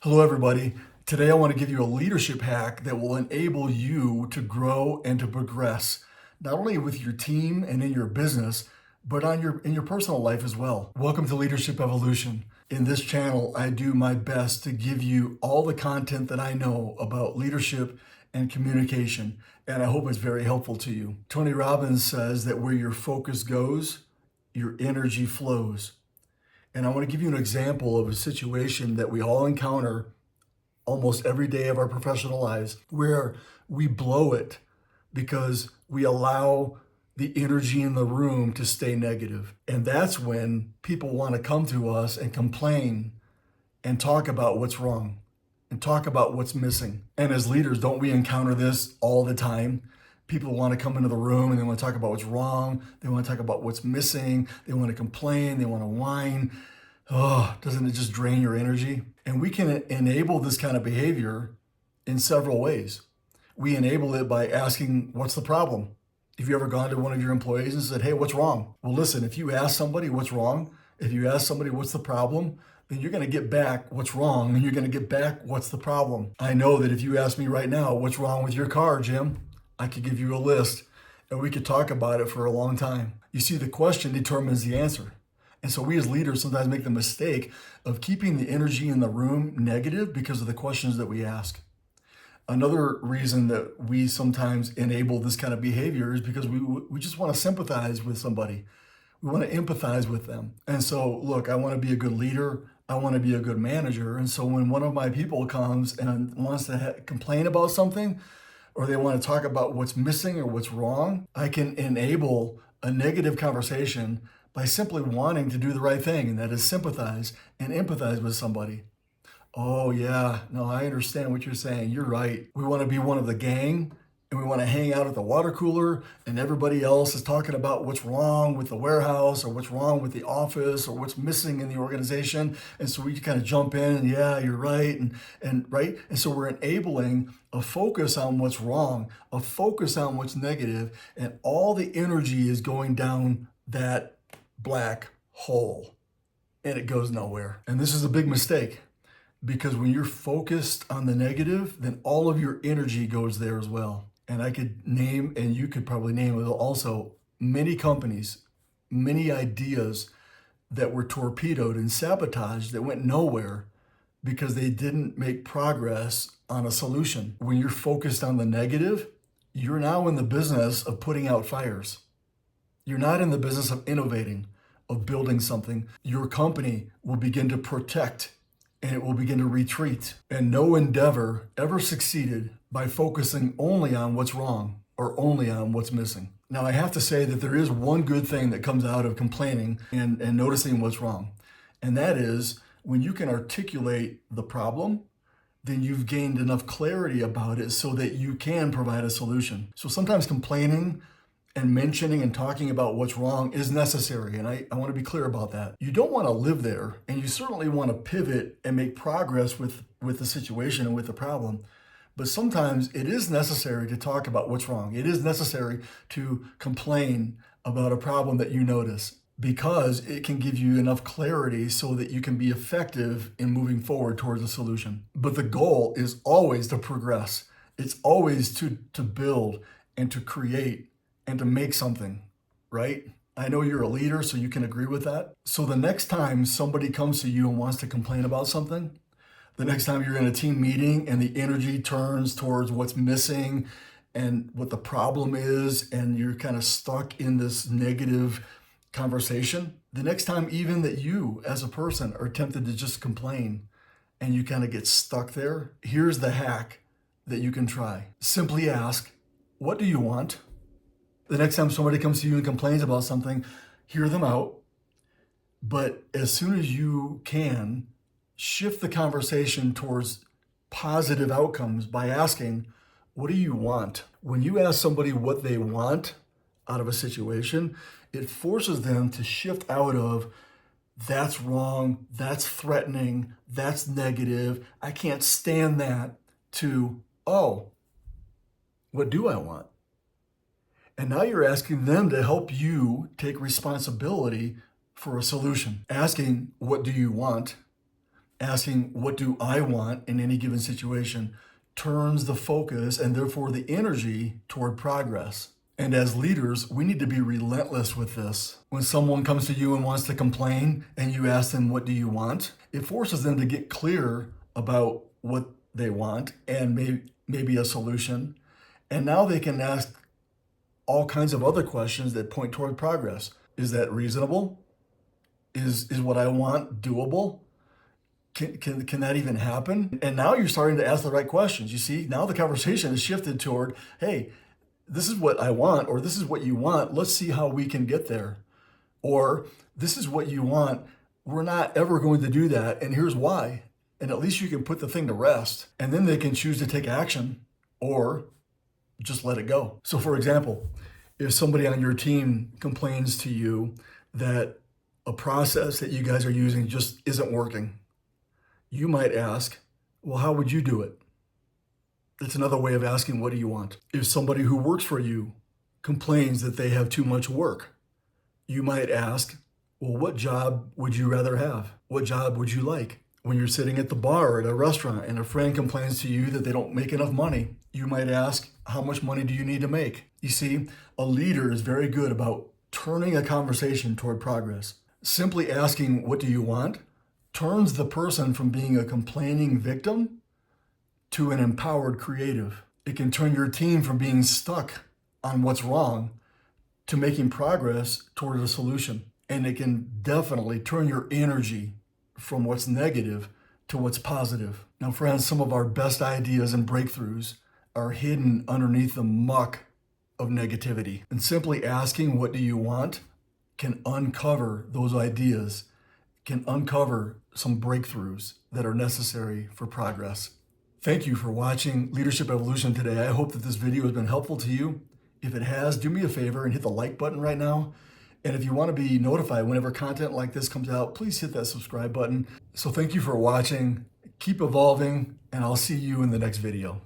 Hello, everybody. Today, I want to give you a leadership hack that will enable you to grow and to progress, not only with your team and in your business, but in your personal life as well. Welcome to Leadership Evolution. In this channel, I do my best to give you all the content that I know about leadership and communication, and I hope it's very helpful to you. Tony Robbins says that where your focus goes, your energy flows. And I want to give you an example of a situation that we all encounter almost every day of our professional lives where we blow it because we allow the energy in the room to stay negative. And that's when people want to come to us and complain and talk about what's wrong and talk about what's missing. And as leaders, don't we encounter this all the time? People want to come into the room and they want to talk about what's wrong. They want to talk about what's missing. They want to complain. They want to whine. Oh, doesn't it just drain your energy? And we can enable this kind of behavior in several ways. We enable it by asking, what's the problem? Have you ever gone to one of your employees and said, hey, what's wrong? Well, listen, if you ask somebody what's wrong, if you ask somebody what's the problem, then you're going to get back what's wrong and you're going to get back what's the problem. I know that if you ask me right now, what's wrong with your car, Jim? I could give you a list and we could talk about it for a long time. You see, the question determines the answer. And so we as leaders sometimes make the mistake of keeping the energy in the room negative because of the questions that we ask. Another reason that we sometimes enable this kind of behavior is because we just want to sympathize with somebody. We want to empathize with them. And so, look, I want to be a good leader. I want to be a good manager. And so when one of my people comes and wants to complain about something, or they want to talk about what's missing or what's wrong, I can enable a negative conversation by simply wanting to do the right thing, and that is sympathize and empathize with somebody. Oh yeah, no, I understand what you're saying. You're right. We want to be one of the gang, and we want to hang out at the water cooler, and everybody else is talking about what's wrong with the warehouse or what's wrong with the office or what's missing in the organization. And so we kind of jump in and yeah, you're right. And right. And so we're enabling a focus on what's wrong, a focus on what's negative, and all the energy is going down that black hole and it goes nowhere. And this is a big mistake because when you're focused on the negative, then all of your energy goes there as well. And I could name, and you could probably name also, many companies, many ideas that were torpedoed and sabotaged that went nowhere because they didn't make progress on a solution. When you're focused on the negative, you're now in the business of putting out fires. You're not in the business of innovating, of building something. Your company will begin to protect and it will begin to retreat. And no endeavor ever succeeded by focusing only on what's wrong or only on what's missing. Now, I have to say that there is one good thing that comes out of complaining and noticing what's wrong. And that is when you can articulate the problem, then you've gained enough clarity about it so that you can provide a solution. So sometimes complaining and mentioning and talking about what's wrong is necessary. And I want to be clear about that. You don't want to live there, and you certainly want to pivot and make progress with the situation and with the problem. But sometimes it is necessary to talk about what's wrong. It is necessary to complain about a problem that you notice because it can give you enough clarity so that you can be effective in moving forward towards a solution. But the goal is always to progress. It's always to build and to create and to make something, right? I know you're a leader, so you can agree with that. So the next time somebody comes to you and wants to complain about something, the next time you're in a team meeting and the energy turns towards what's missing and what the problem is, and you're kind of stuck in this negative conversation, the next time even that you as a person are tempted to just complain and you kind of get stuck there, here's the hack that you can try. Simply ask, what do you want? The next time somebody comes to you and complains about something, hear them out. But as soon as you can, shift the conversation towards positive outcomes by asking, what do you want? When you ask somebody what they want out of a situation, it forces them to shift out of, that's wrong, that's threatening, that's negative, I can't stand that, to, oh, what do I want? And now you're asking them to help you take responsibility for a solution. Asking, what do you want? asking, what do I want in any given situation, turns the focus and therefore the energy toward progress. And as leaders, we need to be relentless with this. When someone comes to you and wants to complain and you ask them, what do you want? It forces them to get clear about what they want and maybe a solution. And now they can ask all kinds of other questions that point toward progress. Is that reasonable? Is what I want doable? Can that even happen? And now you're starting to ask the right questions. You see, now the conversation has shifted toward, hey, this is what I want, or this is what you want. Let's see how we can get there. Or this is what you want. We're not ever going to do that. And here's why. And at least you can put the thing to rest. And then they can choose to take action or just let it go. So for example, if somebody on your team complains to you that a process that you guys are using just isn't working, you might ask, well, how would you do it? It's another way of asking, what do you want? If somebody who works for you complains that they have too much work, you might ask, well, what job would you rather have? What job would you like? When you're sitting at the bar at a restaurant and a friend complains to you that they don't make enough money, you might ask, how much money do you need to make? You see, a leader is very good about turning a conversation toward progress. Simply asking, what do you want, turns the person from being a complaining victim to an empowered creative. It can turn your team from being stuck on what's wrong to making progress toward a solution. And it can definitely turn your energy from what's negative to what's positive. Now, friends, some of our best ideas and breakthroughs are hidden underneath the muck of negativity. And simply asking, what do you want, can uncover those ideas, can uncover some breakthroughs that are necessary for progress. Thank you for watching Leadership Evolution today. I hope that this video has been helpful to you. If it has, do me a favor and hit the like button right now. And if you want to be notified whenever content like this comes out, please hit that subscribe button. So thank you for watching. Keep evolving, and I'll see you in the next video.